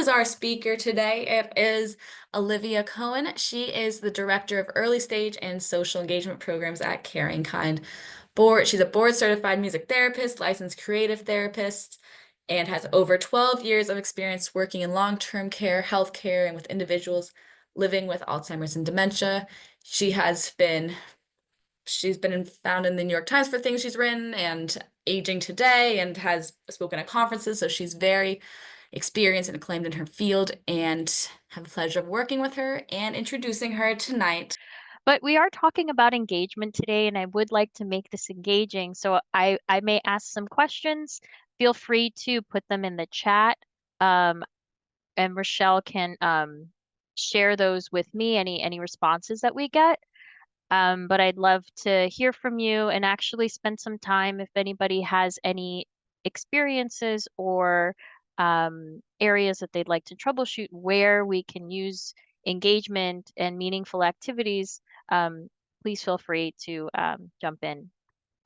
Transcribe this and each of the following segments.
is our speaker today. It is Olivia Cohen. She is the Director of Early Stage and Social Engagement Programs at Caring Kind. She's a board certified music therapist, licensed creative therapist, and has over 12 years of experience working in long-term care, healthcare, and with individuals living with Alzheimer's and dementia. She has been She's been found in the New York Times for things she's written and Aging Today and has spoken at conferences. So she's very experienced and acclaimed in her field and have the pleasure of working with her and introducing her tonight. But we are talking about engagement today, and I would like to make this engaging. So I may ask some questions. Feel free to put them in the chat, um, and Rochelle can share those with me, any responses that we get. But I'd love to hear from you and actually spend some time if anybody has any experiences or areas that they'd like to troubleshoot where we can use engagement and meaningful activities. Please feel free to jump in.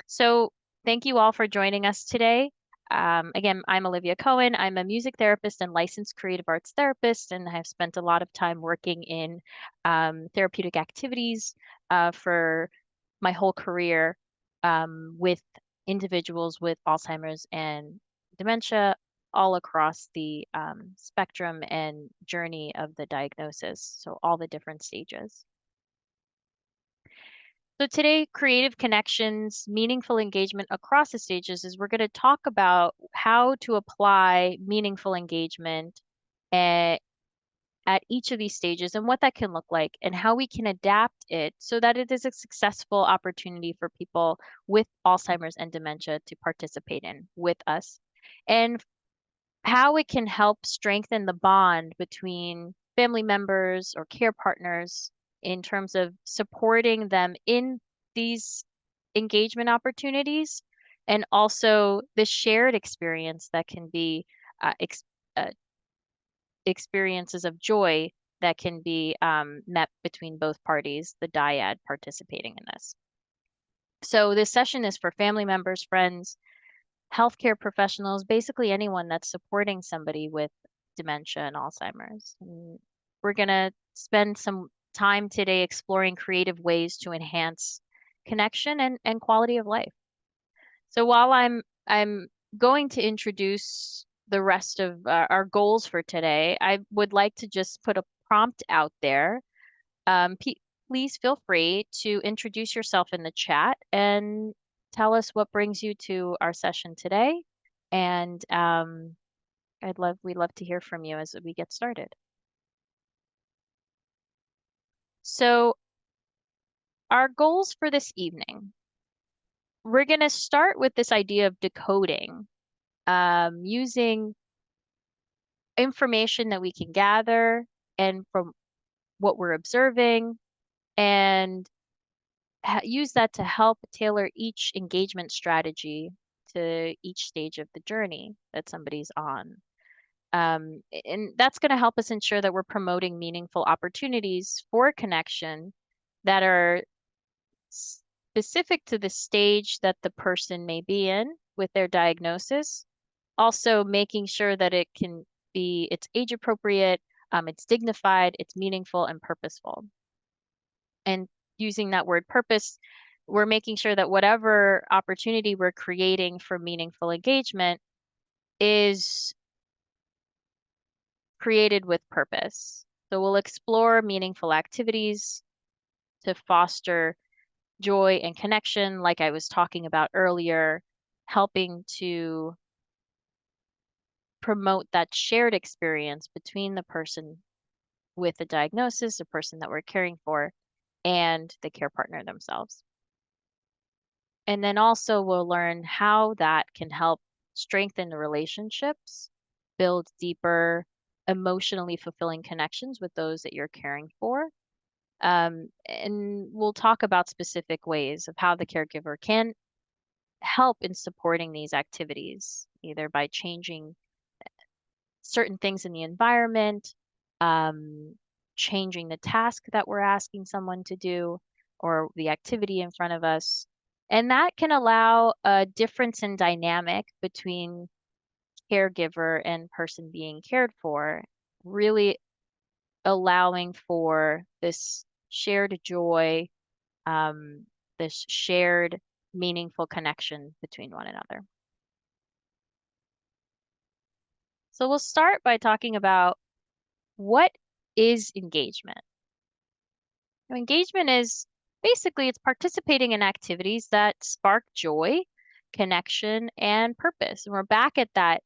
So, thank you all for joining us today. Again, I'm Olivia Cohen. I'm a music therapist and licensed creative arts therapist, and have spent a lot of time working in therapeutic activities for my whole career with individuals with Alzheimer's and dementia all across the spectrum and journey of the diagnosis, so all the different stages. So today, creative connections, meaningful engagement across the stages is we're going to talk about how to apply meaningful engagement at, at each of these stages and what that can look like and how we can adapt it so that it is a successful opportunity for people with Alzheimer's and dementia to participate in with us, and how it can help strengthen the bond between family members or care partners in terms of supporting them in these engagement opportunities, and also the shared experience that can be uh, ex uh, experiences of joy that can be met between both parties, the dyad participating in this. So this session is for family members, friends, healthcare professionals, basically anyone that's supporting somebody with dementia and Alzheimer's. And we're going to spend some time today exploring creative ways to enhance connection and quality of life. So while I'm going to introduce the rest of our goals for today, I would like to just put a prompt out there. Please feel free to introduce yourself in the chat and tell us what brings you to our session today. And we'd love to hear from you as we get started. So our goals for this evening, we're going to start with this idea of decoding, using information that we can gather and from what we're observing, and use that to help tailor each engagement strategy to each stage of the journey that somebody's on. And that's going to help us ensure that we're promoting meaningful opportunities for connection that are specific to the stage that the person may be in with their diagnosis. Also, making sure that it's age appropriate, it's dignified, it's meaningful and purposeful. And using that word purpose, we're making sure that whatever opportunity we're creating for meaningful engagement is created with purpose. So we'll explore meaningful activities to foster joy and connection, like I was talking about earlier, helping to promote that shared experience between the person with the diagnosis, the person that we're caring for, and the care partner themselves. And then also we'll learn how that can help strengthen the relationships, build deeper, emotionally fulfilling connections with those that you're caring for. And we'll talk about specific ways of how the caregiver can help in supporting these activities, either by changing certain things in the environment, um, changing the task that we're asking someone to do, or the activity in front of us. And that can allow a difference in dynamic between caregiver and person being cared for. really allowing for this shared joy, um, this shared meaningful connection between one another. So we'll start by talking about what is engagement. Now, engagement is basically it's participating in activities that spark joy, connection, and purpose. And we're back at that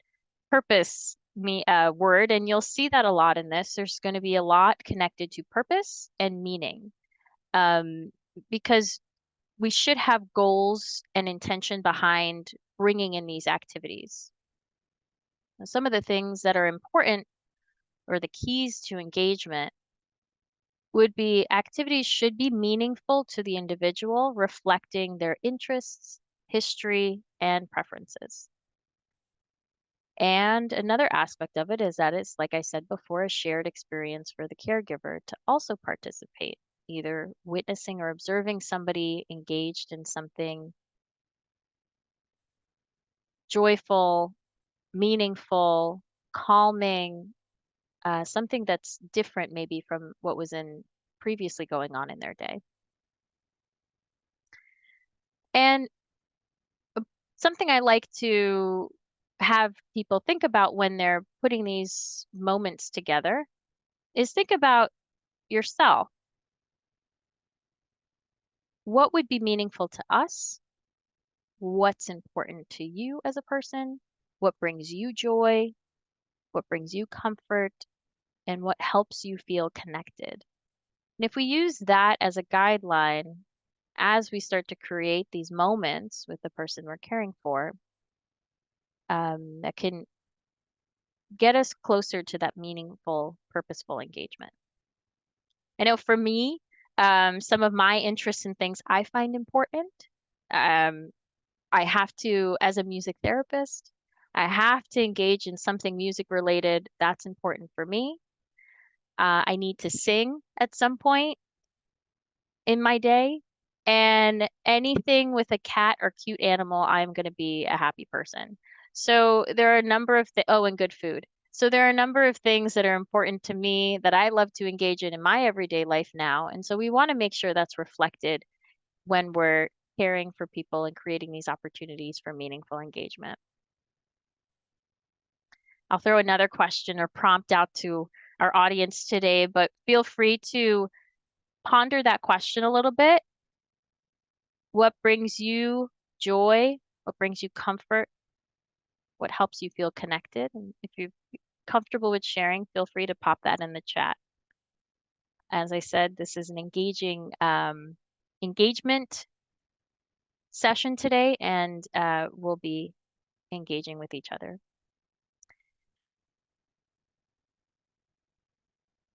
purpose word, and you'll see that a lot in this. There's going to be a lot connected to purpose and meaning, um, because we should have goals and intention behind bringing in these activities. Now, some of the things that are important or the keys to engagement would be activities should be meaningful to the individual, reflecting their interests, history, and preferences. And another aspect of it is that it's, like I said before, a shared experience for the caregiver to also participate, either witnessing or observing somebody engaged in something joyful, meaningful, calming, something that's different maybe from what was in previously going on in their day. And something I like to have people think about when they're putting these moments together is think about yourself. What would be meaningful to us? What's important to you as a person? What brings you joy? What brings you comfort? And what helps you feel connected? And if we use that as a guideline as we start to create these moments with the person we're caring for, that can get us closer to that meaningful, purposeful engagement. I know for me, some of my interests and things I find important. Um, I have to, as a music therapist, I have to engage in something music related. That's important for me. I need to sing at some point in my day. And anything with a cat or cute animal, I'm going to be a happy person. So there are a number of oh, and good food. So there are a number of things that are important to me that I love to engage in my everyday life now. And so we want to make sure that's reflected when we're caring for people and creating these opportunities for meaningful engagement. I'll throw another question or prompt out to our audience today, but feel free to ponder that question a little bit. What brings you joy? What brings you comfort? What helps you feel connected? And if you're comfortable with sharing, feel free to pop that in the chat. As I said, this is an engaging engagement session today, and we'll be engaging with each other.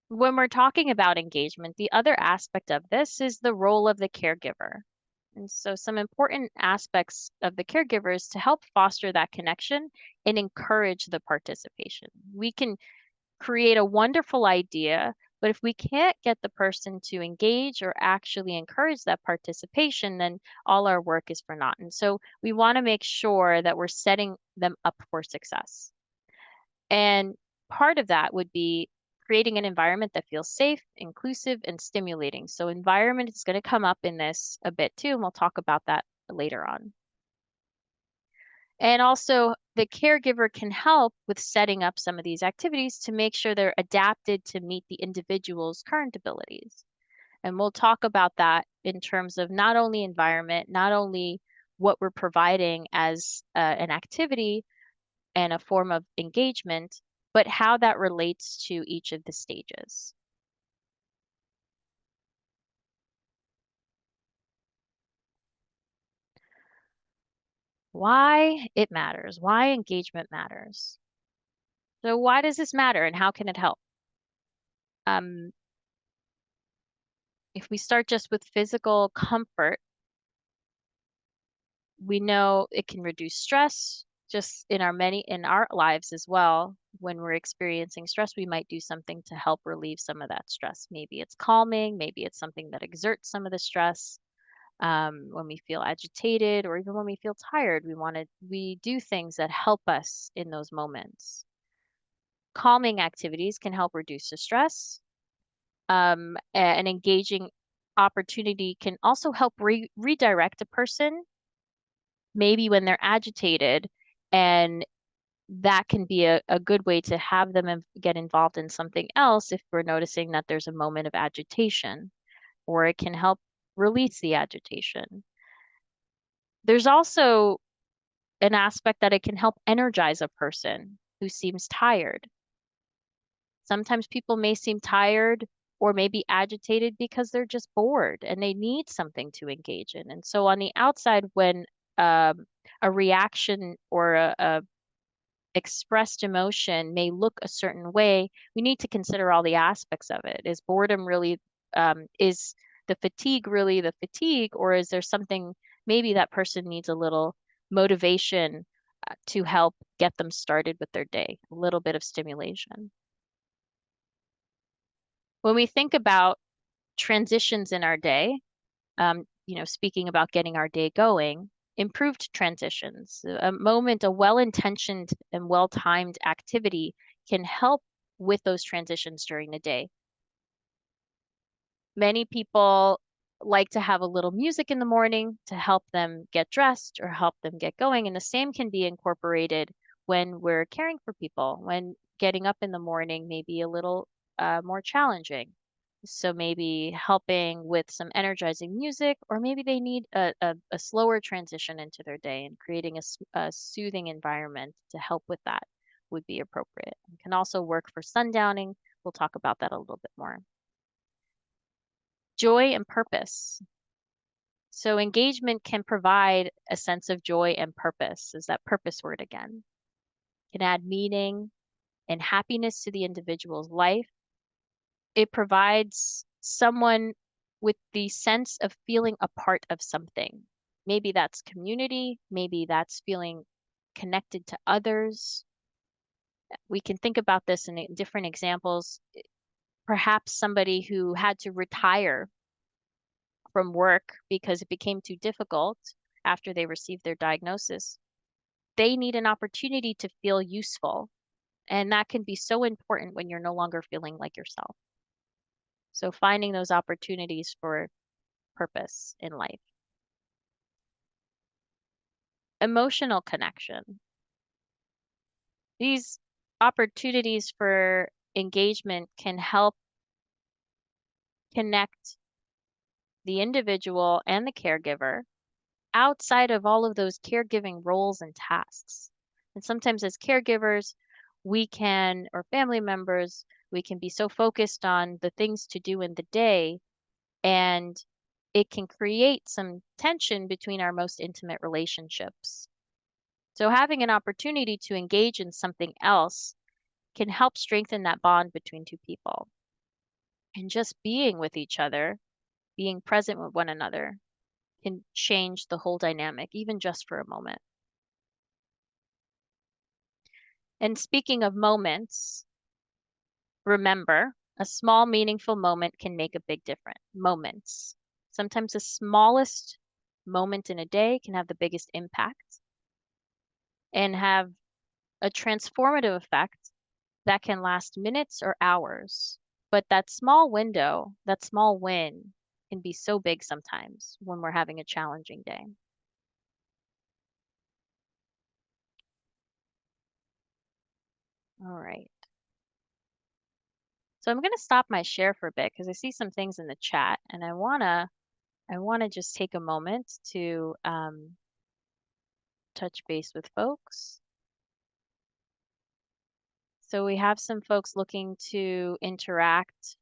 When we're talking about engagement, the other aspect of this is the role of the caregiver. And so, some important aspects of the caregiver is to help foster that connection and encourage the participation. We can create a wonderful idea, but if we can't get the person to engage or actually encourage that participation, then all our work is for naught. And so, we want to make sure that we're setting them up for success. And part of that would be creating an environment that feels safe, inclusive, and stimulating. So, environment is going to come up in this a bit too, and we'll talk about that later on. And also, the caregiver can help with setting up some of these activities to make sure they're adapted to meet the individual's current abilities. And we'll talk about that in terms of not only environment, not only what we're providing as an activity, and a form of engagement, but how that relates to each of the stages. Why it matters, why engagement matters. So, why does this matter and how can it help? Um, if we start just with physical comfort, we know it can reduce stress just in our lives as well. When we're experiencing stress, we might do something to help relieve some of that stress. Maybe it's calming, maybe it's something that exerts some of the stress. When we feel agitated or even when we feel tired, we do things that help us in those moments. Calming activities can help reduce the stress. An engaging opportunity can also help redirect a person, maybe when they're agitated, and that can be a good way to have them get involved in something else if we're noticing that there's a moment of agitation, or it can help release the agitation. There's also an aspect that it can help energize a person who seems tired. Sometimes people may seem tired or maybe agitated because they're just bored and they need something to engage in. And so on the outside, when um, a reaction or a expressed emotion may look a certain way, we need to consider all the aspects of it. Is boredom really, is the fatigue really the fatigue, or is there something maybe that person needs a little motivation to help get them started with their day, a little bit of stimulation? When we think about transitions in our day, speaking about getting our day going, improved transitions, a well-intentioned and well-timed activity can help with those transitions during the day. Many people like to have a little music in the morning to help them get dressed or help them get going. And the same can be incorporated when we're caring for people, when getting up in the morning may be a little more challenging. So maybe helping with some energizing music, or maybe they need a slower transition into their day, and creating a soothing environment to help with that would be appropriate. It can also work for sundowning. We'll talk about that a little bit more. Joy and purpose. So engagement can provide a sense of joy and purpose, is that purpose word again. Can add meaning and happiness to the individual's life. It provides someone with the sense of feeling a part of something. Maybe that's community, maybe that's feeling connected to others. We can think about this in different examples. Perhaps somebody who had to retire from work because it became too difficult after they received their diagnosis. They need an opportunity to feel useful. And that can be so important when you're no longer feeling like yourself. So finding those opportunities for purpose in life. Emotional connection. These opportunities for engagement can help connect the individual and the caregiver outside of all of those caregiving roles and tasks. And sometimes as caregivers, or family members, we can be so focused on the things to do in the day, and it can create some tension between our most intimate relationships. So having an opportunity to engage in something else can help strengthen that bond between two people. And just being with each other, being present with one another, can change the whole dynamic, even just for a moment. And speaking of moments, remember, a small, meaningful moment can make a big difference. Moments. Sometimes the smallest moment in a day can have the biggest impact and have a transformative effect that can last minutes or hours. But that small window, that small win, can be so big sometimes when we're having a challenging day. All right. So I'm going to stop my share for a bit because I see some things in the chat, and I want to just take a moment to touch base with folks. So we have some folks looking to interact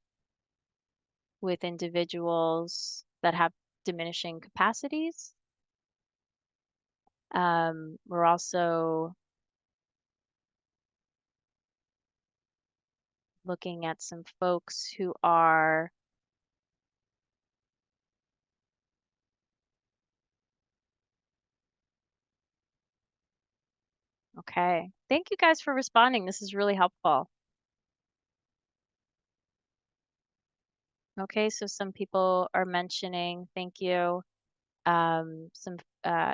with individuals that have diminishing capacities. We're also looking at some folks who are okay. Thank you guys for responding. This is really helpful. Okay, so some people are mentioning, thank you, some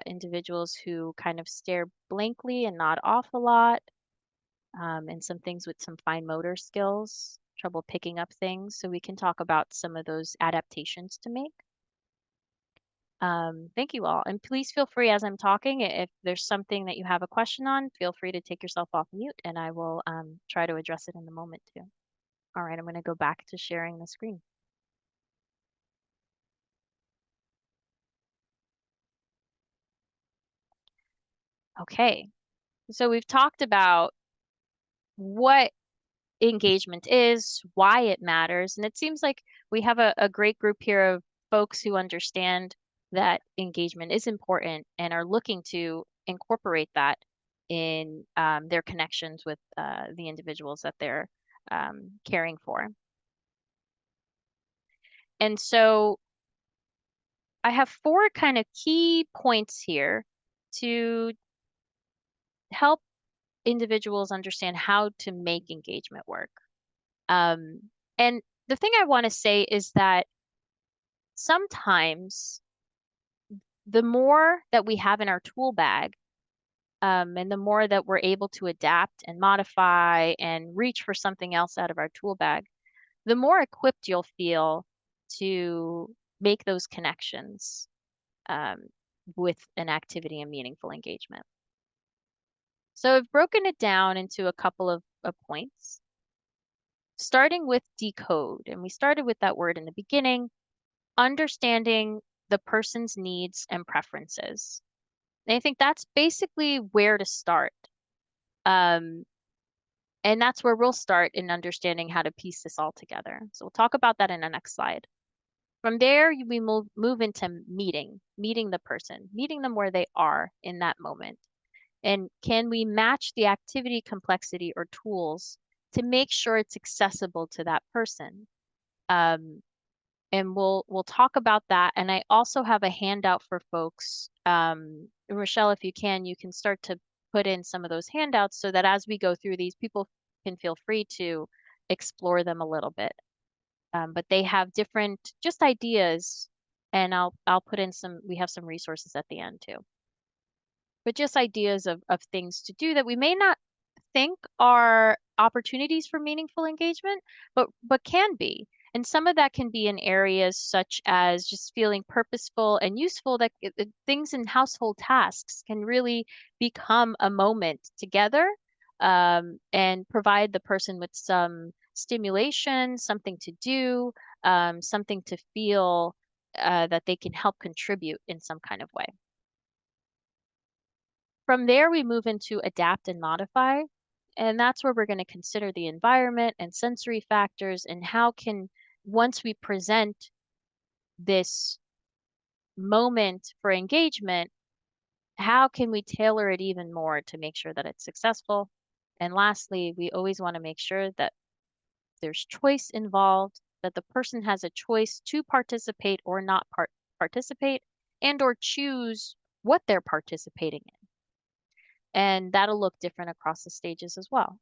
individuals who kind of stare blankly and nod off a lot. and some things with some fine motor skills, trouble picking up things. So we can talk about some of those adaptations to make. Thank you all. And please feel free as I'm talking, if there's something that you have a question on, feel free to take yourself off mute and I will try to address it in a moment too. All right, I'm going to go back to sharing the screen. Okay, so we've talked about what engagement is, why it matters, and it seems like we have a great group here of folks who understand that engagement is important and are looking to incorporate that in their connections with the individuals that they're caring for. And so I have four kind of key points here to help individuals understand how to make engagement work. And the thing I want to say is that sometimes the more that we have in our tool bag, and the more that we're able to adapt and modify and reach for something else out of our tool bag, the more equipped you'll feel to make those connections um, with an activity and meaningful engagement. So I've broken it down into a couple of points, starting with decode. And we started with that word in the beginning, understanding the person's needs and preferences. And I think that's basically where to start. Um, and that's where we'll start in understanding how to piece this all together. So we'll talk about that in the next slide. From there, we move into meeting the person, meeting them where they are in that moment. And can we match the activity complexity or tools to make sure it's accessible to that person? And we'll talk about that. And I also have a handout for folks. Rochelle, if you can start to put in some of those handouts so that as we go through these, people can feel free to explore them a little bit. But they have different just ideas, and I'll put in some. We have some resources at the end too. But just ideas of things to do that we may not think are opportunities for meaningful engagement, but can be. And some of that can be in areas such as just feeling purposeful and useful that things in household tasks can really become a moment together and provide the person with some stimulation, something to do, something to feel that they can help contribute in some kind of way. From there, we move into adapt and modify. And that's where we're going to consider the environment and sensory factors and how can, once we present this moment for engagement, how can we tailor it even more to make sure that it's successful? And lastly, we always want to make sure that there's choice involved, that the person has a choice to participate or not participate and or choose what they're participating in. And that'll look different across the stages as well.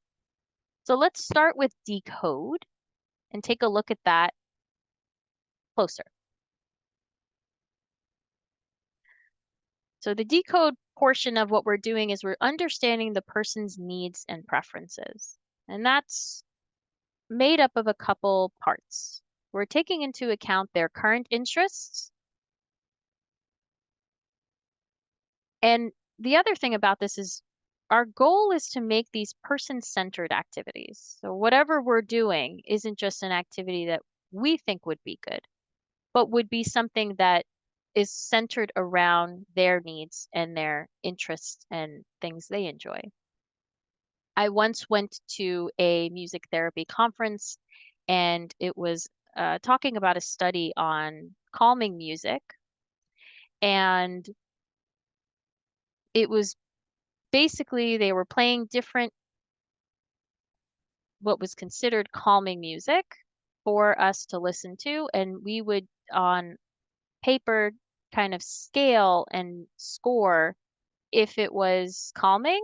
So let's start with decode and take a look at that closer. So the decode portion of what we're doing is we're understanding the person's needs and preferences. And that's made up of a couple parts. We're taking into account their current interests. And the other thing about this is our goal is to make these person-centered activities. So whatever we're doing isn't just an activity that we think would be good, but would be something that is centered around their needs and their interests and things they enjoy. I once went to a music therapy conference and it was talking about a study on calming music. And it was basically they were playing different, what was considered calming music for us to listen to. And we would, on paper, kind of scale and score if it was calming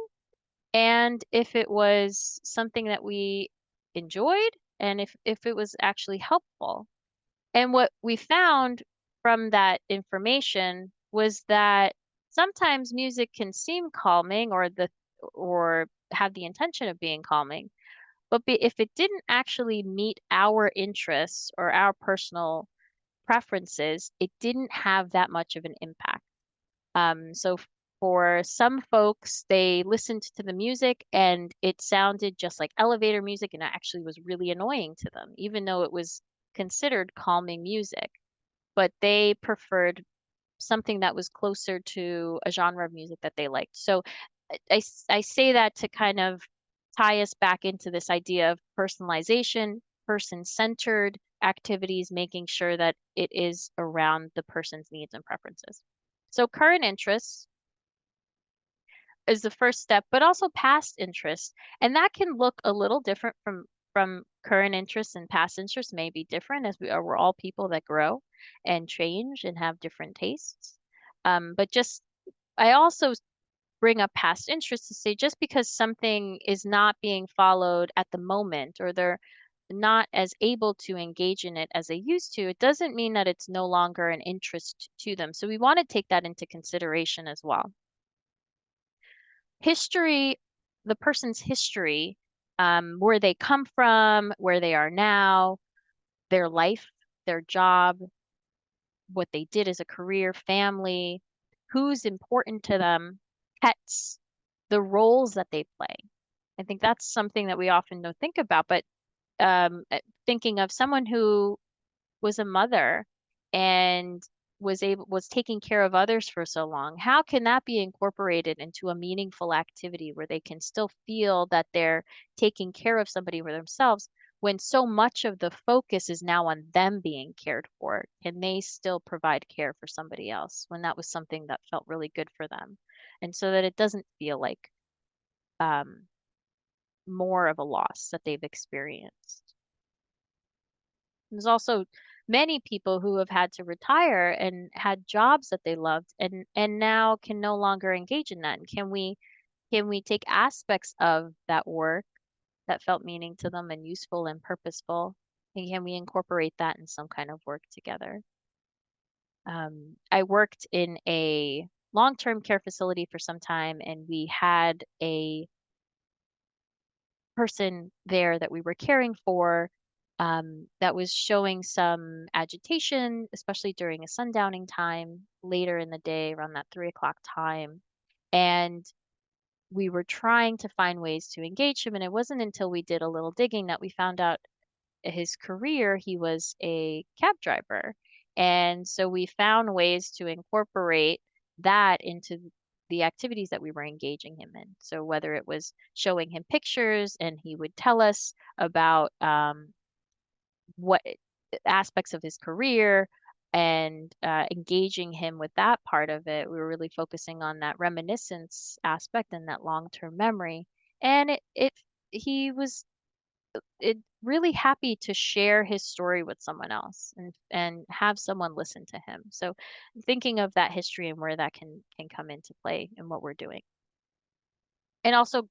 and if it was something that we enjoyed and if it was actually helpful. And what we found from that information was that sometimes music can seem calming or have the intention of being calming. But if it didn't actually meet our interests or our personal preferences, it didn't have that much of an impact. So for some folks, they listened to the music and it sounded just like elevator music, and it actually was really annoying to them, even though it was considered calming music. But they preferred something that was closer to a genre of music that they liked. So I say that to kind of tie us back into this idea of personalization, person-centered activities, making sure that it is around the person's needs and preferences. So current interests is the first step, but also past interests. And that can look a little different from current interests, and past interests may be different as we're all people that grow and change and have different tastes. But just I also bring up past interests to say just because something is not being followed at the moment or they're not as able to engage in it as they used to, it doesn't mean that it's no longer an interest to them. So we want to take that into consideration as well. History, the person's history, where they come from, where they are now, their life, their job, what they did as a career, family, who's important to them, pets, the roles that they play. I think that's something that we often don't think about, but thinking of someone who was a mother and was taking care of others for so long, how can that be incorporated into a meaningful activity where they can still feel that they're taking care of somebody for themselves when so much of the focus is now on them being cared for? Can they still provide care for somebody else when that was something that felt really good for them? And so that it doesn't feel like um, more of a loss that they've experienced. There's also many people who have had to retire and had jobs that they loved and now can no longer engage in that. And can we take aspects of that work that felt meaning to them and useful and purposeful, and can we incorporate that in some kind of work together? I worked in a long-term care facility for some time, and we had a person there that we were caring for that was showing some agitation, especially during a sundowning time later in the day, around that 3 o'clock time. And we were trying to find ways to engage him. And it wasn't until we did a little digging that we found out his career, he was a cab driver. And so we found ways to incorporate that into the activities that we were engaging him in. So whether it was showing him pictures and he would tell us about what aspects of his career and engaging him with that part of it, we were really focusing on that reminiscence aspect and that long-term memory. And he was really happy to share his story with someone else and have someone listen to him. So thinking of that history and where that can come into play in what we're doing. And also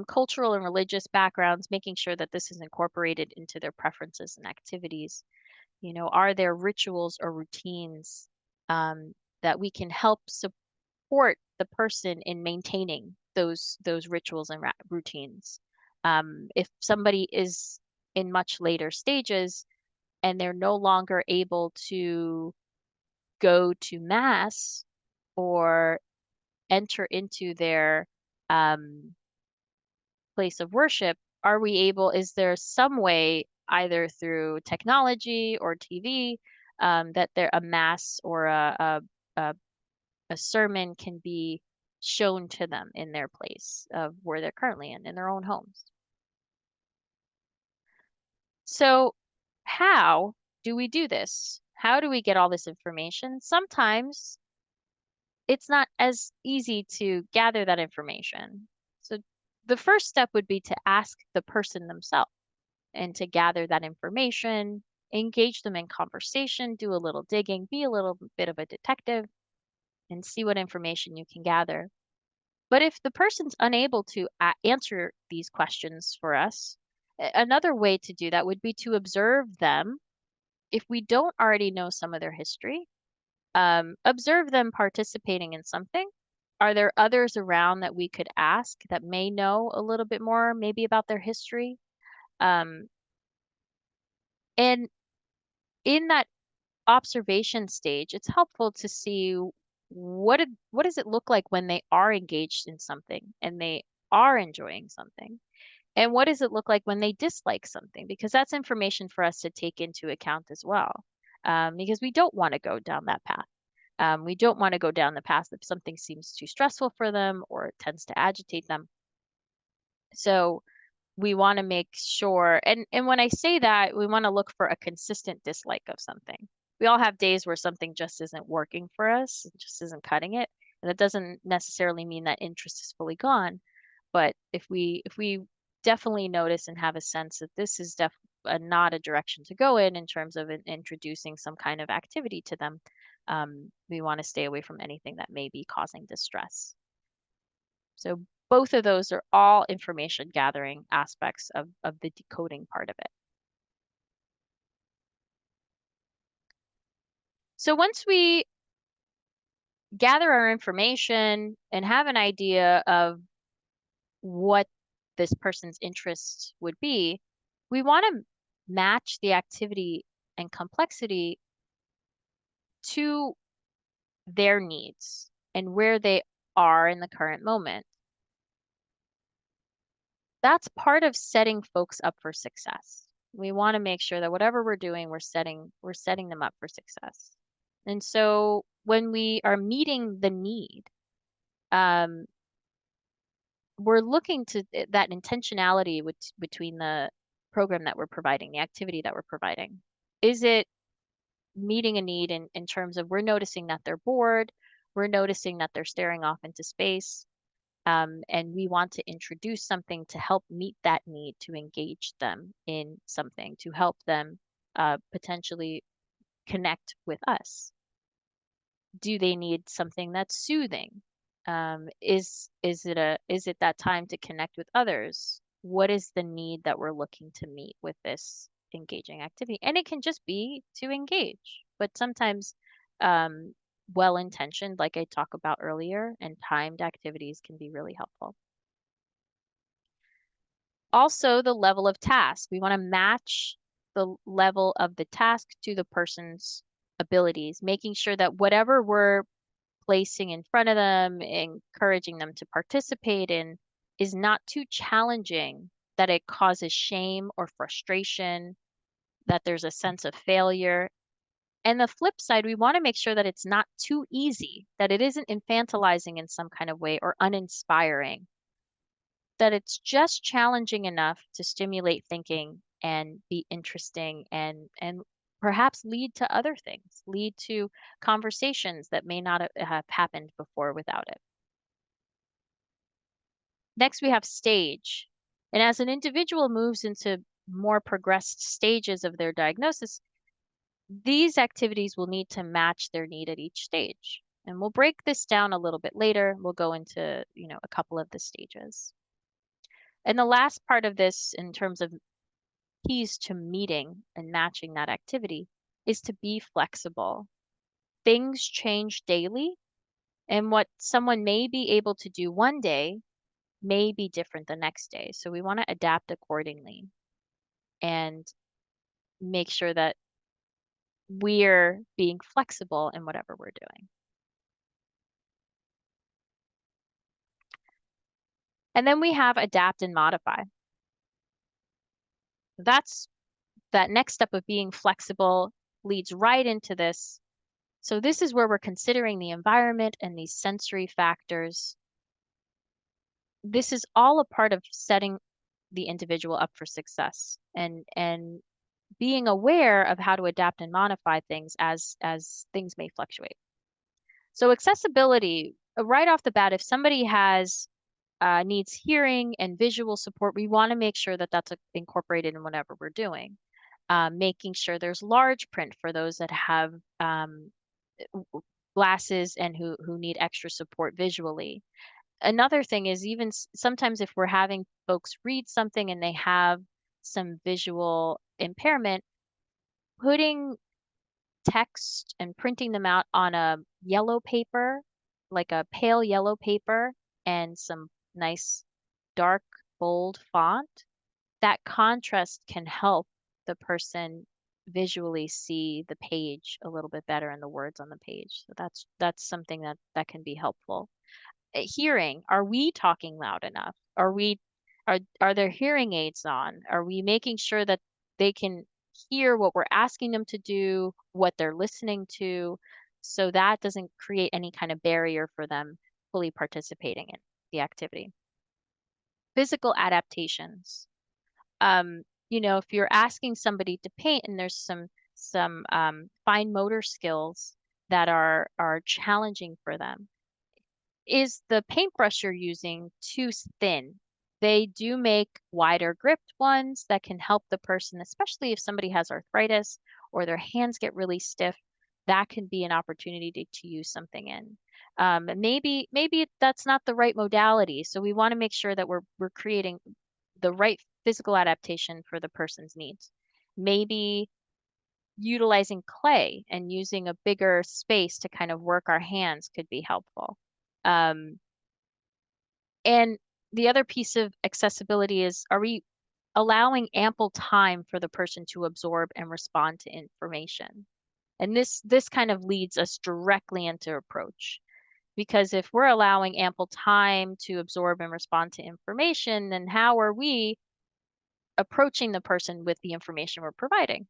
cultural and religious backgrounds, making sure that this is incorporated into their preferences and activities. Are there rituals or routines that we can help support the person in maintaining those rituals and routines? If somebody is in much later stages and they're no longer able to go to mass or enter into their um, place of worship, is there some way, either through technology or TV, that a mass or a, a sermon can be shown to them in their place of where they're currently in their own homes? So, how do we do this? How do we get all this information? Sometimes it's not as easy to gather that information. So, the first step would be to ask the person themselves and to gather that information, engage them in conversation, do a little digging, be a little bit of a detective, and see what information you can gather. But if the person's unable to answer these questions for us, another way to do that would be to observe them. If we don't already know some of their history, observe them participating in something. Are there others around that we could ask that may know a little bit more, maybe about their history? Um, and in that observation stage, it's helpful to see what does it look like when they are engaged in something and they are enjoying something, and what does it look like when they dislike something? Because that's information for us to take into account as well. Because we don't want to go down that path. We don't want to go down the path if something seems too stressful for them or it tends to agitate them. So we want to make sure, and when I say that, we want to look for a consistent dislike of something. We all have days where something just isn't working for us, it just isn't cutting it, and that doesn't necessarily mean that interest is fully gone. But if we definitely notice and have a sense that this is not a direction to go in terms of introducing some kind of activity to them, we want to stay away from anything that may be causing distress. So both of those are all information gathering aspects of the decoding part of it. So once we gather our information and have an idea of what this person's interests would be, we want to match the activity and complexity to their needs and where they are in the current moment. That's part of setting folks up for success. We want to make sure that whatever we're doing, we're setting them up for success. And so when we are meeting the need, um, we're looking to that intentionality between the program that we're providing, the activity that we're providing. Is it meeting a need in terms of we're noticing that they're bored, we're noticing that they're staring off into space, and we want to introduce something to help meet that need, to engage them in something, to help them potentially connect with us. Do they need something that's soothing? Is it that time to connect with others? What is the need that we're looking to meet with this engaging activity? And it can just be to engage, but sometimes um, well-intentioned, like I talked about earlier, and timed activities can be really helpful. Also, the level of task. We want to match the level of the task to the person's abilities, making sure that whatever we're placing in front of them, encouraging them to participate in, is not too challenging that it causes shame or frustration, that there's a sense of failure. And the flip side, we want to make sure that it's not too easy, that it isn't infantilizing in some kind of way or uninspiring, that it's just challenging enough to stimulate thinking and be interesting and perhaps lead to other things, lead to conversations that may not have happened before without it. Next, we have stage. And as an individual moves into more progressed stages of their diagnosis, these activities will need to match their need at each stage. And we'll break this down a little bit later. We'll go into, a couple of the stages. And the last part of this, in terms of keys to meeting and matching that activity, is to be flexible. Things change daily, and what someone may be able to do one day may be different the next day. So we want to adapt accordingly and make sure that we're being flexible in whatever we're doing. And then we have adapt and modify. That's that next step of being flexible leads right into this. So this is where we're considering the environment and these sensory factors. This is all a part of setting the individual up for success and being aware of how to adapt and modify things as things may fluctuate. So accessibility, right off the bat, if somebody has needs hearing and visual support, we want to make sure that that's incorporated in whatever we're doing. Making sure there's large print for those that have glasses and who need extra support visually. Another thing is even sometimes if we're having folks read something and they have some visual impairment, putting text and printing them out on a yellow paper like a pale yellow paper and some nice dark bold font, that contrast can help the person visually see the page a little bit better and the words on the page. So that's something that can be helpful. Hearing, are we talking loud enough? Are their hearing aids on? Are we making sure that they can hear what we're asking them to do, what they're listening to, so that doesn't create any kind of barrier for them fully participating in the activity? Physical adaptations. If you're asking somebody to paint and there's some fine motor skills that are challenging for them, is the paintbrush you're using too thin? They do make wider gripped ones that can help the person, especially if somebody has arthritis or their hands get really stiff. That can be an opportunity to use something in. And maybe that's not the right modality, so we want to make sure that we're creating the right physical adaptation for the person's needs. Maybe utilizing clay and using a bigger space to kind of work our hands could be helpful. Um, and the other piece of accessibility is, are we allowing ample time for the person to absorb and respond to information? And this kind of leads us directly into approach. Because if we're allowing ample time to absorb and respond to information, then how are we approaching the person with the information we're providing?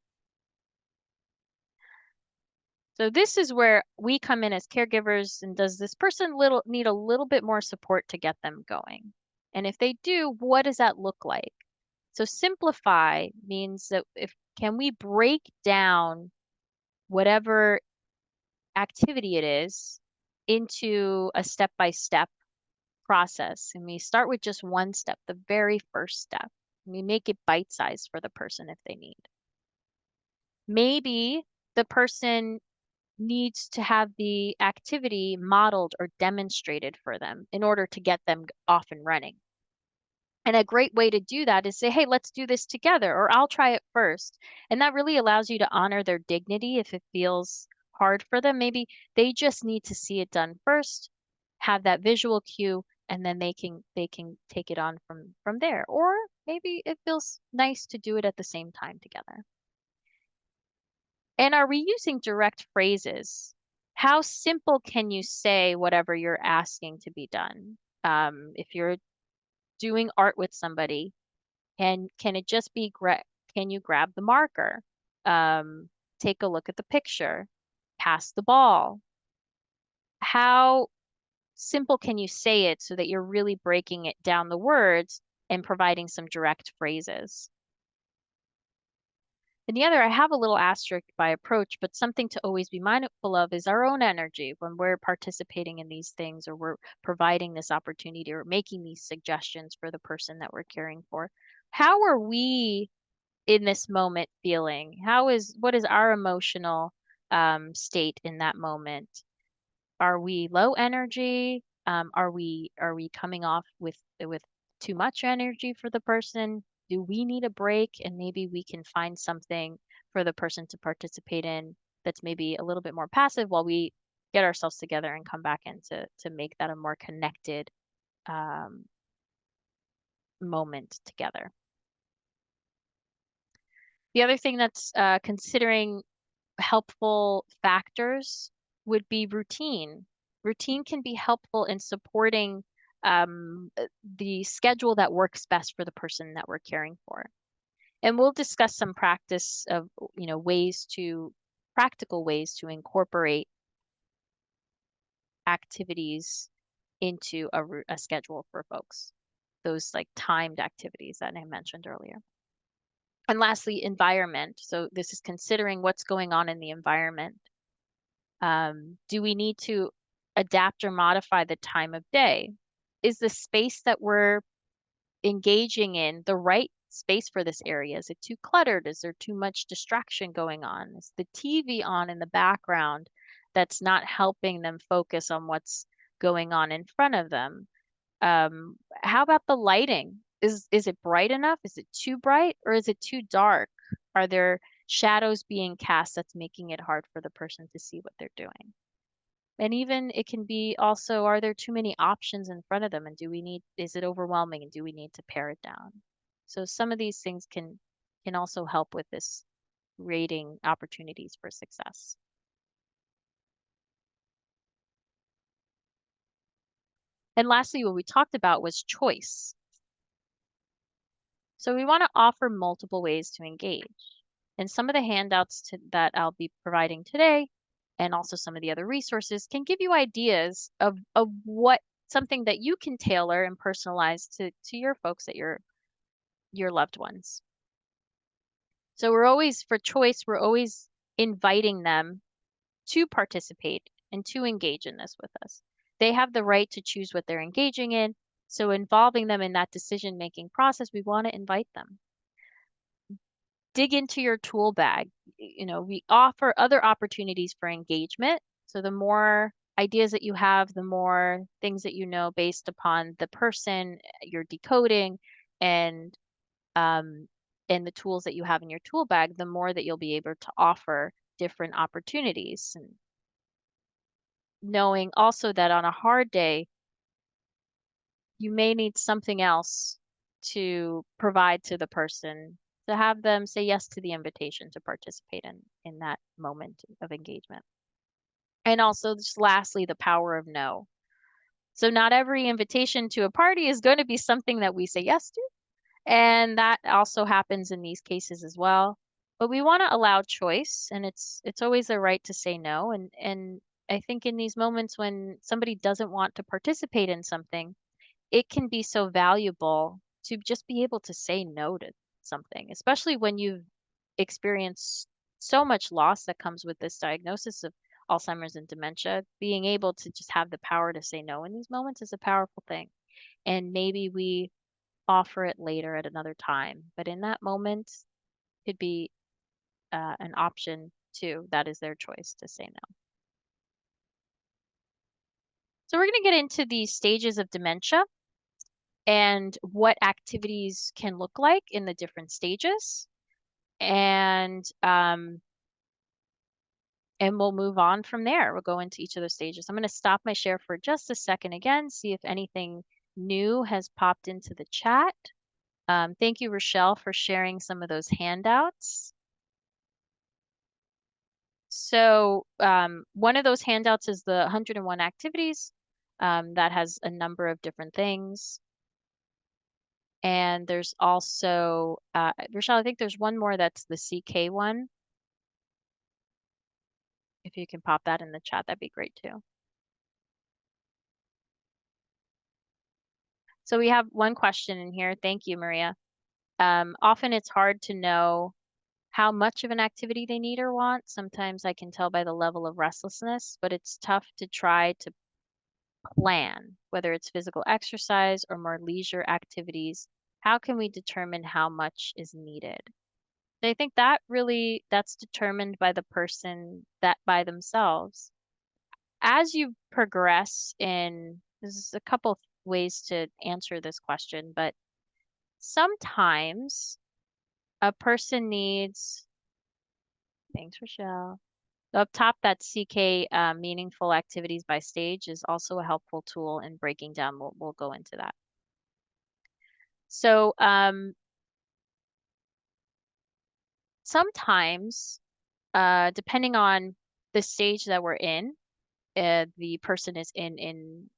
So this is where we come in as caregivers, and does this person little need a little bit more support to get them going? And if they do, what does that look like? So simplify means that if can we break down whatever activity it is into a step-by-step process, and we start with just one step, the very first step. We make it bite-sized for the person if they need. Maybe the person needs to have the activity modeled or demonstrated for them in order to get them off and running. And a great way to do that is say, hey, let's do this together, or I'll try it first. And that really allows you to honor their dignity if it feels hard for them. Maybe they just need to see it done first, have that visual cue, and then they can take it on from there. Or maybe it feels nice to do it at the same time together. And are we using direct phrases? How simple can you say whatever you're asking to be done? If you're doing art with somebody, can it just be can you grab the marker? Take a look at the picture, pass the ball. How simple can you say it so that you're really breaking it down the words and providing some direct phrases? And the other, I have a little asterisk by approach, but something to always be mindful of is our own energy when we're participating in these things or we're providing this opportunity or making these suggestions for the person that we're caring for. How are we in this moment feeling? What is our emotional state in that moment? Are we low energy? Are we coming off with too much energy for the person? Do we need a break? And maybe we can find something for the person to participate in that's maybe a little bit more passive while we get ourselves together and come back in to make that a more connected um, moment together. The other thing that's considering helpful factors would be routine. Routine can be helpful in supporting the schedule that works best for the person that we're caring for. And we'll discuss some practice of, practical ways to incorporate activities into a schedule for folks. Those like timed activities that I mentioned earlier. And lastly, environment. So this is considering what's going on in the environment. Do we need to adapt or modify the time of day? Is the space that we're engaging in the right space for this area? Is it too cluttered? Is there too much distraction going on? Is the TV on in the background that's not helping them focus on what's going on in front of them? How about the lighting? Is it bright enough? Is it too bright or is it too dark? Are there shadows being cast that's making it hard for the person to see what they're doing? And even it can be also, are there too many options in front of them and is it overwhelming and do we need to pare it down? So some of these things can also help with this rating opportunities for success. And lastly, what we talked about was choice. So we want to offer multiple ways to engage. And some of the that I'll be providing today, and also some of the other resources, can give you ideas of what something that you can tailor and personalize to your folks at your loved ones. So for choice, we're always inviting them to participate and to engage in this with us. They have the right to choose what they're engaging in. So involving them in that decision-making process, we want to invite them. Dig into your tool bag. We offer other opportunities for engagement. So the more ideas that you have, the more things that you know based upon the person you're decoding and um, and the tools that you have in your tool bag, the more that you'll be able to offer different opportunities. And knowing also that on a hard day, you may need something else to provide to the person to have them say yes to the invitation to participate in that moment of engagement. And also, just lastly, the power of no. So not every invitation to a party is going to be something that we say yes to, and that also happens in these cases as well. But we want to allow choice, and it's always a right to say no. And I think in these moments when somebody doesn't want to participate in something, it can be so valuable to just be able to say no to something, especially when you've experienced so much loss that comes with this diagnosis of Alzheimer's and dementia. Being able to just have the power to say no in these moments is a powerful thing. And maybe we offer it later at another time, but in that moment, could be an option too. That is their choice to say no. So we're going to get into the stages of dementia and what activities can look like in the different stages. And we'll move on from there. We'll go into each of those stages. I'm going to stop my share for just a second again, see if anything new has popped into the chat. Thank you, Rochelle, for sharing some of those handouts. So one of those handouts is the 101 activities that has a number of different things. And there's also, Rochelle, I think there's one more that's the CK one. If you can pop that in the chat, that'd be great too. So we have one question in here. Thank you, Maria. Often it's hard to know how much of an activity they need or want. Sometimes I can tell by the level of restlessness, but it's tough to try to plan, whether it's physical exercise or more leisure activities. How can we determine how much is needed? I think that's determined by the person that by themselves. As you progress there's a couple ways to answer this question, but sometimes a person needs, thanks, Rochelle. Up top, that CK meaningful activities by stage is also a helpful tool in breaking down. We'll go into that. So sometimes, depending on the stage that we're in, the person is in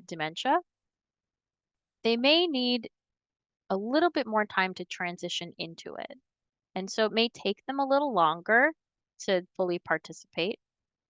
dementia, they may need a little bit more time to transition into it. And so it may take them a little longer to fully participate.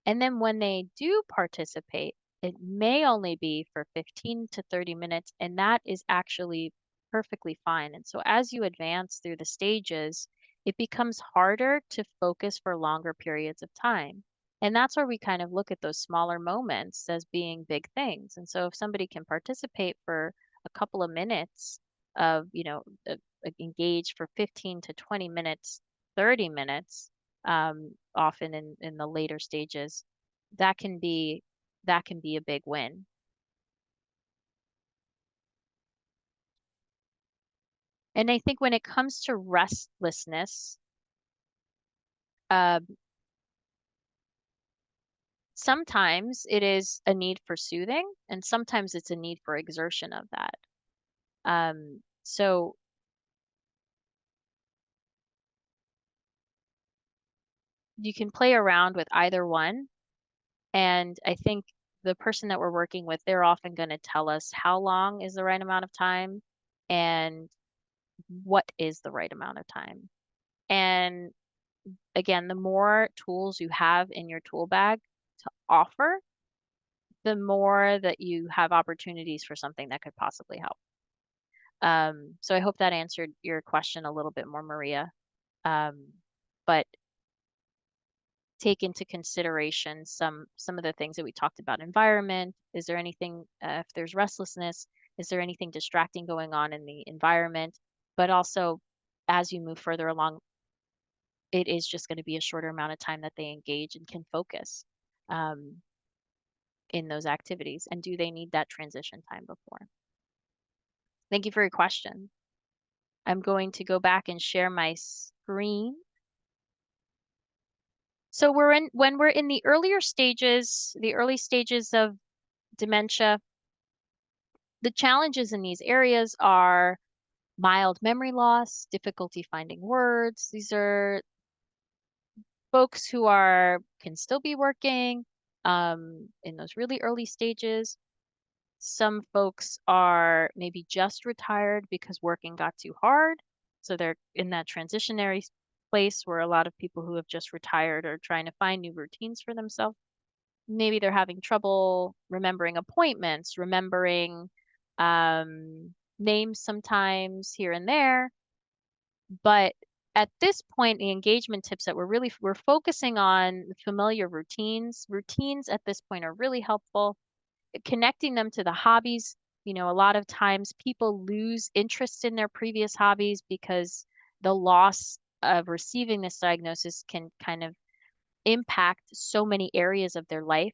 And then when they do participate, it may only be for 15 to 30 minutes, and that is actually perfectly fine. And so as you advance through the stages, it becomes harder to focus for longer periods of time. And that's where we kind of look at those smaller moments as being big things. And so if somebody can participate for a couple of minutes of, engage for 15 to 20 minutes, 30 minutes, often in the later stages, that can be that can be a big win. And I think when it comes to restlessness, uh, sometimes it is a need for soothing, and sometimes it's a need for exertion of that. So you can play around with either one. And I think the person that we're working with, they're often going to tell us how long is the right amount of time and what is the right amount of time. And again, the more tools you have in your tool bag to offer, the more that you have opportunities for something that could possibly help. So I hope that answered your question a little bit more, Maria. Um, but take into consideration some of the things that we talked about. Environment, is there anything, if there's restlessness, is there anything distracting going on in the environment? But also, as you move further along, it is just going to be a shorter amount of time that they engage and can focus um, in those activities. And do they need that transition time before? Thank you for your question. I'm going to go back and share my screen. So when we're in the early stages of dementia, the challenges in these areas are mild memory loss, difficulty finding words. These are folks who can still be working in those really early stages. Some folks are maybe just retired because working got too hard. So they're in that transitionary place where a lot of people who have just retired are trying to find new routines for themselves. Maybe they're having trouble remembering appointments, remembering names sometimes here and there. But at this point, the engagement tips that we're focusing on familiar routines. Routines at this point are really helpful. Connecting them to the hobbies. A lot of times people lose interest in their previous hobbies because the loss of receiving this diagnosis can kind of impact so many areas of their life.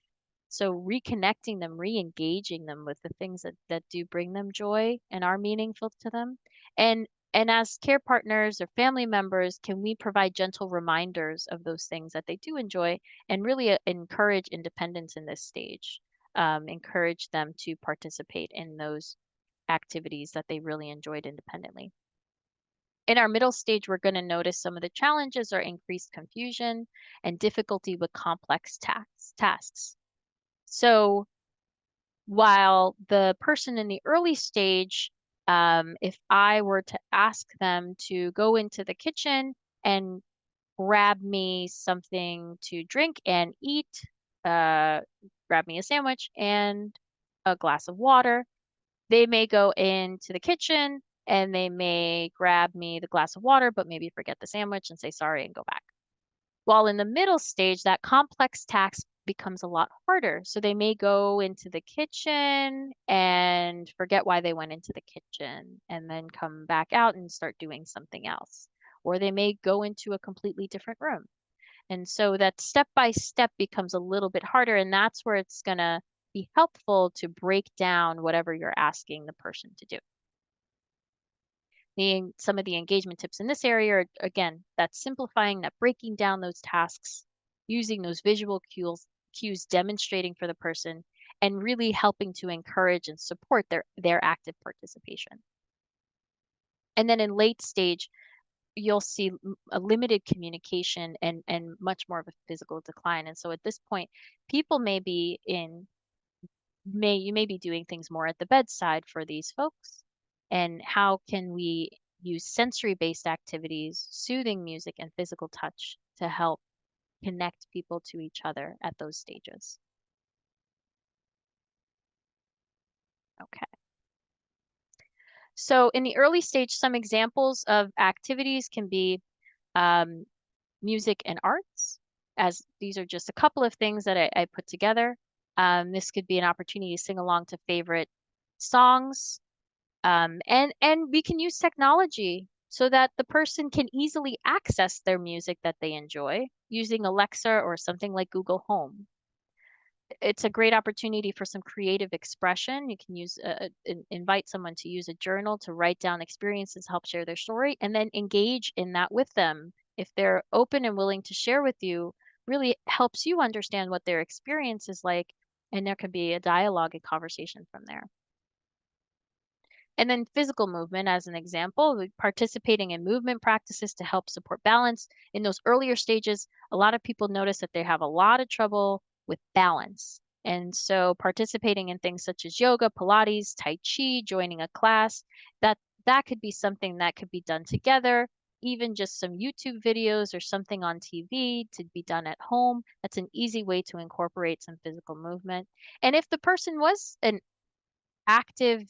So reconnecting them, re-engaging them with the things that do bring them joy and are meaningful to them. And as care partners or family members, can we provide gentle reminders of those things that they do enjoy and really encourage independence in this stage? Encourage them to participate in those activities that they really enjoyed independently. In our middle stage, we're going to notice some of the challenges are increased confusion and difficulty with complex tasks. So while the person in the early stage, if I were to ask them to go into the kitchen and grab me something to drink and eat, uh, grab me a sandwich and a glass of water, they may go into the kitchen and they may grab me the glass of water, but maybe forget the sandwich and say sorry and go back. While in the middle stage, that complex task becomes a lot harder. So they may go into the kitchen and forget why they went into the kitchen and then come back out and start doing something else. Or they may go into a completely different room. And so that step by step becomes a little bit harder. And that's where it's going to be helpful to break down whatever you're asking the person to do. Some of the engagement tips in this area are, again, that simplifying, that breaking down those tasks, using those visual cues, demonstrating for the person, and really helping to encourage and support their active participation. And then in late stage, you'll see a limited communication and much more of a physical decline. And so at this point, people you may be doing things more at the bedside for these folks. And how can we use sensory-based activities, soothing music, and physical touch to help connect people to each other at those stages? Okay. So in the early stage, some examples of activities can be um, music and arts, as these are just a couple of things that I put together. This could be an opportunity to sing along to favorite songs. And we can use technology so that the person can easily access their music that they enjoy using Alexa or something like Google Home. It's a great opportunity for some creative expression. You can invite someone to use a journal to write down experiences, help share their story, and then engage in that with them. If they're open and willing to share with you, really helps you understand what their experience is like, and there can be a dialogue and conversation from there. And then physical movement, as an example, participating in movement practices to help support balance. In those earlier stages, a lot of people notice that they have a lot of trouble with balance. And so participating in things such as yoga, Pilates, Tai Chi, joining a class, that that could be something that could be done together. Even just some YouTube videos or something on TV to be done at home. That's an easy way to incorporate some physical movement. And if the person was an active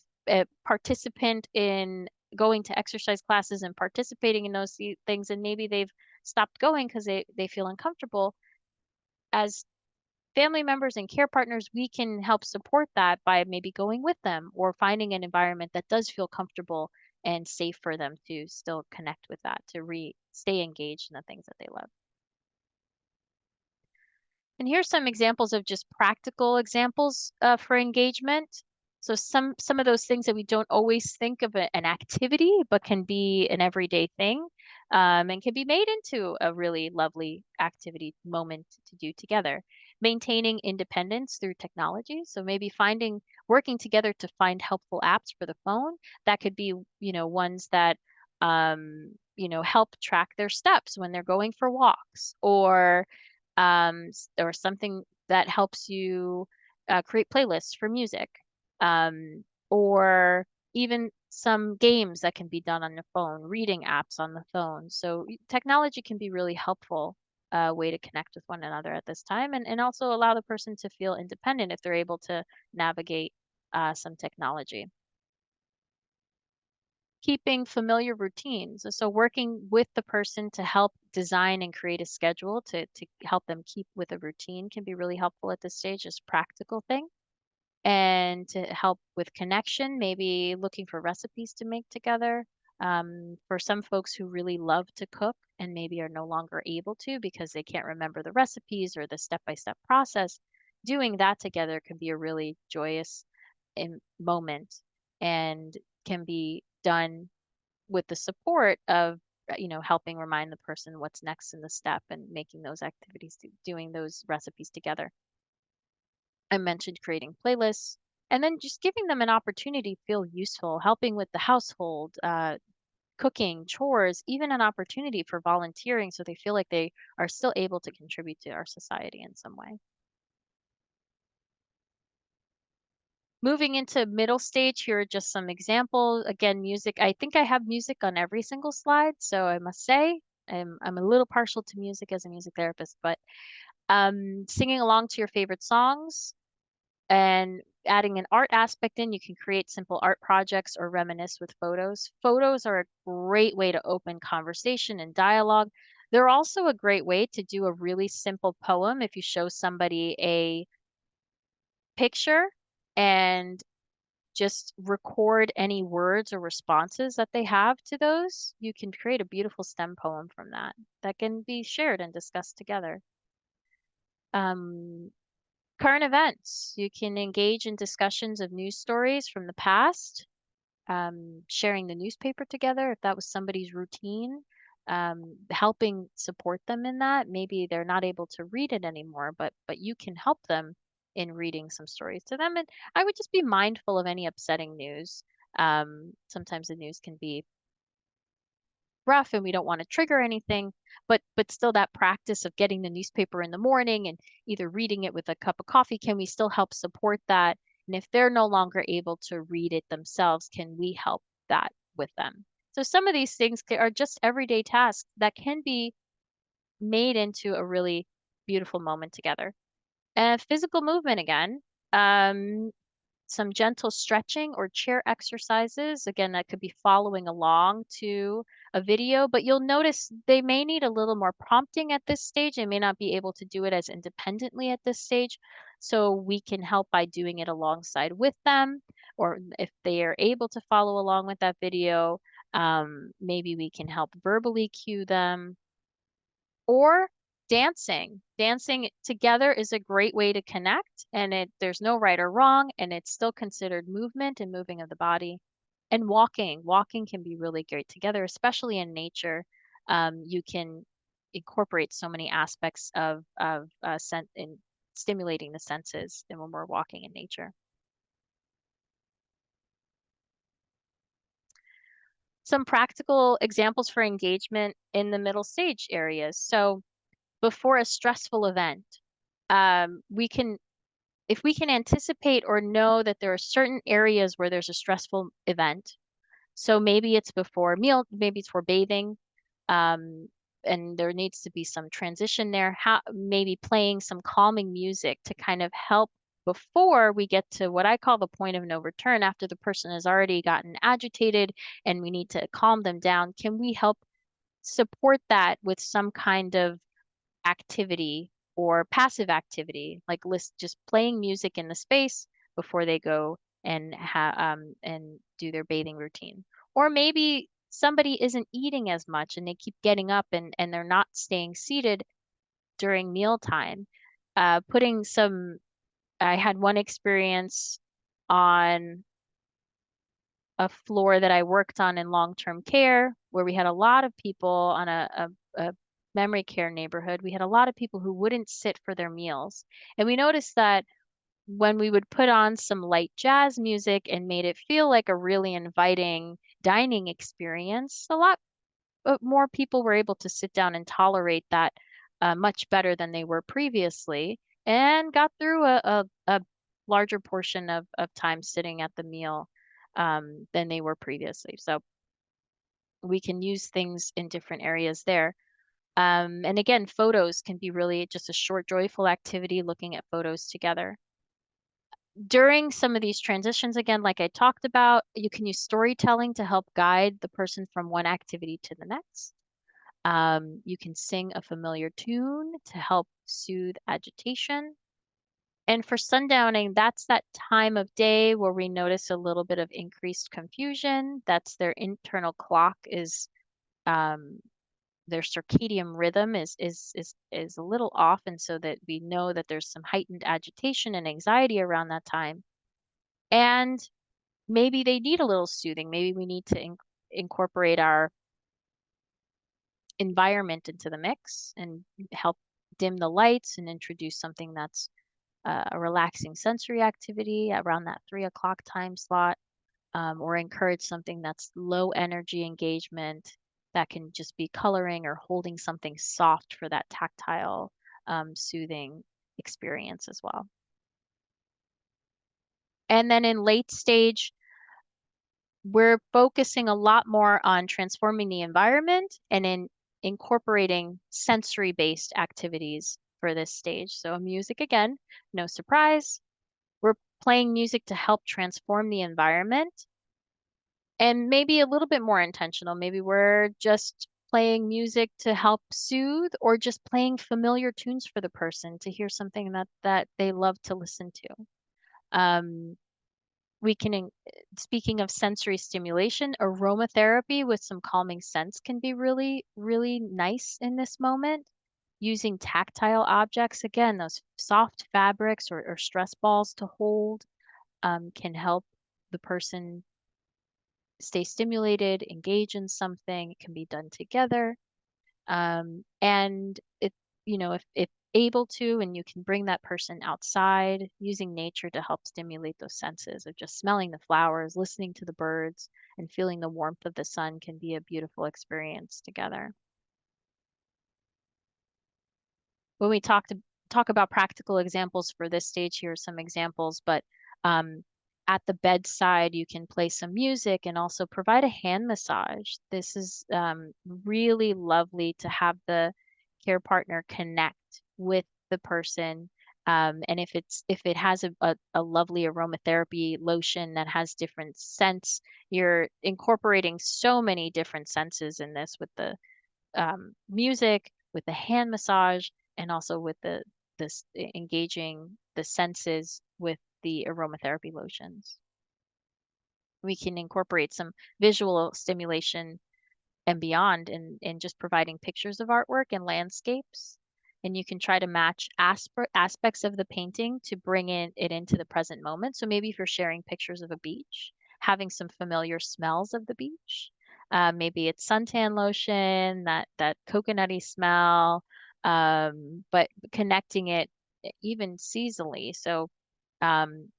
participant in going to exercise classes and participating in those things, and maybe they've stopped going because they feel uncomfortable, as family members and care partners, we can help support that by maybe going with them or finding an environment that does feel comfortable and safe for them to still connect with that, to stay engaged in the things that they love. And here's some examples of just practical examples for engagement. So some of those things that we don't always think of an activity, but can be an everyday thing, and can be made into a really lovely activity moment to do together. Maintaining independence through technology. So maybe working together to find helpful apps for the phone. That could be, ones that help track their steps when they're going for walks, or something that helps you create playlists for music, or even some games that can be done on the phone, reading apps on the phone. So technology can be really helpful way to connect with one another at this time, and also allow the person to feel independent if they're able to navigate some technology. Keeping familiar routines. So working with the person to help design and create a schedule to help them keep with a routine can be really helpful at this stage as a practical thing. And to help with connection, maybe looking for recipes to make together. For some folks who really love to cook and maybe are no longer able to because they can't remember the recipes or the step-by-step process, doing that together can be a really joyous moment, and can be done with the support of helping remind the person what's next in the step and making those activities, doing those recipes together. I mentioned creating playlists, and then just giving them an opportunity to feel useful, helping with the household, cooking, chores, even an opportunity for volunteering so they feel like they are still able to contribute to our society in some way. Moving into middle stage, here are just some examples. Again, music. I think I have music on every single slide, so I must say I'm a little partial to music as a music therapist, but singing along to your favorite songs and adding an art aspect in, you can create simple art projects or reminisce with photos. Photos are a great way to open conversation and dialogue. They're also a great way to do a really simple poem if you show somebody a picture and just record any words or responses that they have to those. You can create a beautiful STEM poem from that that can be shared and discussed together. Um, Current events. You can engage in discussions of news stories from the past, sharing the newspaper together if that was somebody's routine, helping support them in that. Maybe they're not able to read it anymore, but you can help them in reading some stories to them. And I would just be mindful of any upsetting news. Sometimes the news can be rough and we don't want to trigger anything, but still that practice of getting the newspaper in the morning and either reading it with a cup of coffee, can we still help support that? And if they're no longer able to read it themselves, can we help that with them? So some of these things are just everyday tasks that can be made into a really beautiful moment together. And physical movement again. Some gentle stretching or chair exercises. Again, that could be following along to a video, but you'll notice they may need a little more prompting at this stage. They may not be able to do it as independently at this stage. So we can help by doing it alongside with them, or if they are able to follow along with that video, maybe we can help verbally cue them, or dancing. Dancing together is a great way to connect, and there's no right or wrong, and it's still considered movement and moving of the body. And walking. Walking can be really great together, especially in nature. You can incorporates so many aspects of in stimulating the senses and when we're walking in nature. Some practical examples for engagement in the middle stage areas. So before a stressful event, we can, if we can anticipate or know that there are certain areas where there's a stressful event, so maybe it's before a meal, maybe it's for bathing, um, and there needs to be some transition there. How maybe playing some calming music to kind of help before we get to what I call the point of no return, after the person has already gotten agitated and we need to calm them down. Can we help support that with some kind of activity or passive activity, like list just playing music in the space before they go and do their bathing routine. Or maybe somebody isn't eating as much and they keep getting up and they're not staying seated during mealtime. Putting some, I had one experience on a floor that I worked on in long-term care where we had a lot of people on a memory care neighborhood. We had a lot of people who wouldn't sit for their meals. And we noticed that when we would put on some light jazz music and made it feel like a really inviting dining experience, a lot more people were able to sit down and tolerate that much better than they were previously and got through a larger portion of time sitting at the meal than they were previously. So we can use things in different areas there. And again, photos can be really just a short, joyful activity looking at photos together. During some of these transitions, again, like I talked about, you can use storytelling to help guide the person from one activity to the next. You can sing a familiar tune to help soothe agitation. And for sundowning, that's that time of day where we notice a little bit of increased confusion. That's their internal clock is um, their circadian rhythm is a little off, and so that we know that there's some heightened agitation and anxiety around that time. And maybe they need a little soothing. Maybe we need to incorporate our environment into the mix and help dim the lights and introduce something that's a relaxing sensory activity around that 3 o'clock time slot, or encourage something that's low energy engagement that can just be coloring or holding something soft for that tactile, soothing experience as well. And then in late stage, we're focusing a lot more on transforming the environment and in incorporating sensory-based activities for this stage. So music again, no surprise. We're playing music to help transform the environment and maybe a little bit more intentional. Maybe we're just playing music to help soothe or just playing familiar tunes for the person to hear something that they love to listen to. Um, we can, speaking of sensory stimulation, aromatherapy with some calming scents can be really, really nice in this moment. Using tactile objects, again, those soft fabrics or stress balls to hold can help the person stay stimulated, engage in something. It can be done together. And it, if able to, and you can bring that person outside using nature to help stimulate those senses of just smelling the flowers, listening to the birds, and feeling the warmth of the sun can be a beautiful experience together. When we talk about practical examples for this stage, here are some examples, but um, at the bedside, you can play some music and also provide a hand massage. This is really lovely to have the care partner connect with the person. And if it has a lovely aromatherapy lotion that has different scents, you're incorporating so many different senses in this with the music, with the hand massage, and also with the this engaging the senses with the aromatherapy lotions. We can incorporate some visual stimulation and beyond in just providing pictures of artwork and landscapes. And you can try to match aspects of the painting to bring it into the present moment. So maybe if you're sharing pictures of a beach, having some familiar smells of the beach, Maybe it's suntan lotion, that coconutty smell, but connecting it even seasonally. So, um,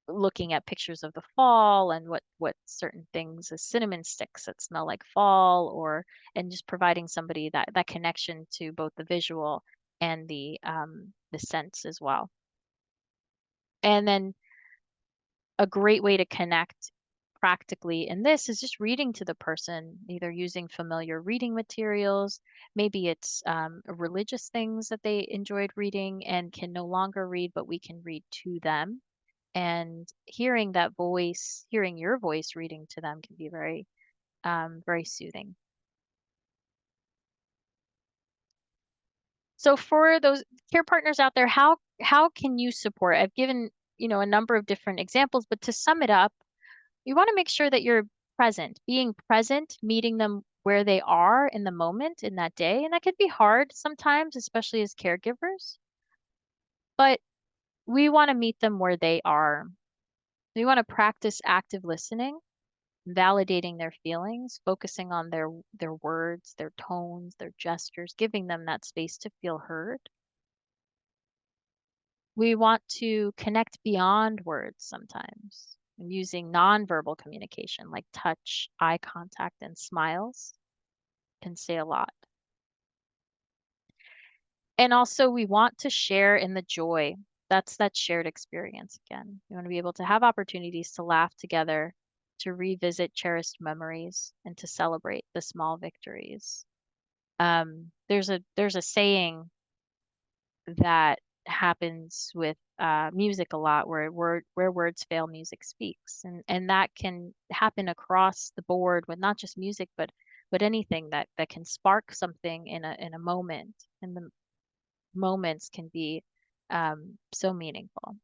looking at pictures of the fall and what certain things as cinnamon sticks that smell like fall, or and just providing somebody that connection to both the visual and the sense as well. And then a great way to connect practically in this is just reading to the person, either using familiar reading materials. Maybe it's religious things that they enjoyed reading and can no longer read, but we can read to them. And hearing that voice, hearing your voice reading to them can be very, very soothing. So for those care partners out there, how can you support? I've given, a number of different examples, but to sum it up, you want to make sure that you're present, being present, meeting them where they are in the moment in that day. And that could be hard sometimes, especially as caregivers, but we want to meet them where they are. We want to practice active listening, validating their feelings, focusing on their words, their tones, their gestures, giving them that space to feel heard. We want to connect beyond words sometimes, and using nonverbal communication like touch, eye contact, and smiles can say a lot. And also, we want to share in the joy. That's that shared experience again. We want to be able to have opportunities to laugh together, to revisit cherished memories, and to celebrate the small victories. There's a saying that happens with music a lot, where words fail, music speaks, and that can happen across the board with not just music, but anything that can spark something in a moment, and the moments can be so meaningful.